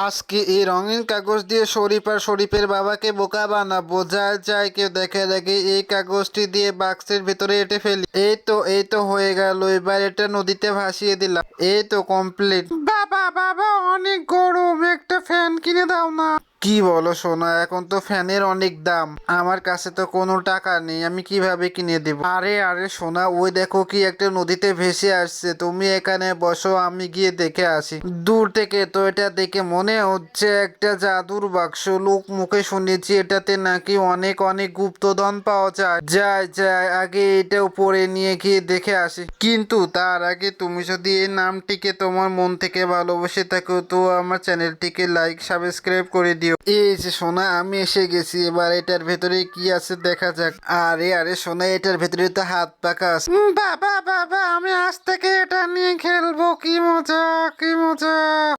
আজকে এই রঙিন কাগজ দিয়ে শরীফ আর শরীফের বাবাকে বোকা বানাবো। যায় যায় কেউ দেখে দেখে এই কাগজটি দিয়ে বাক্সের ভিতরে এঁটে ফেলি। এই তো হয়ে গেল। এবার এটা নদীতে ভাসিয়ে দিলাম। এই তো কমপ্লিট। বাবা বাবা অনেক গরম, একটা ফ্যান কিনে দাও না। কি বলো সোনা, এখন তো ফ্যানের অনেক দাম, আমার কাছে তো কোনো টাকা নেই, আমি কিভাবে কিনে দেব? আরে আরে সোনা, ওই দেখো কি একটা নদীতে ভেসে আসছে, তুমি এখানে বসো, আমি গিয়ে দেখে আসি। দূর থেকে তো এটা দেখে মনে হচ্ছে একটা জাদুর বাক্স। লোক মুখে শুনেছি এটাতে নাকি অনেক অনেক গুপ্তধন পাওয়া যায়। যায় আগে এটা উপরে নিয়ে গিয়ে দেখে আসি। কিন্তু তার আগে তুমি যদি এই নামটিকে তোমার মন থেকে ভালোবেসে থাকো তো আমার চ্যানেলটিকে লাইক সাবস্ক্রাইব করে দিও। এই যে সোনা, আমি এসে গেছি, এবার এটার ভেতরে কি আছে দেখা যাক। আরে আরে সোনা, এটার ভেতরে তো হাত পাকা আছে। বাবা বাবা, আমি আজ থেকে এটা নিয়ে খেলবো, কি মজা কি মজা।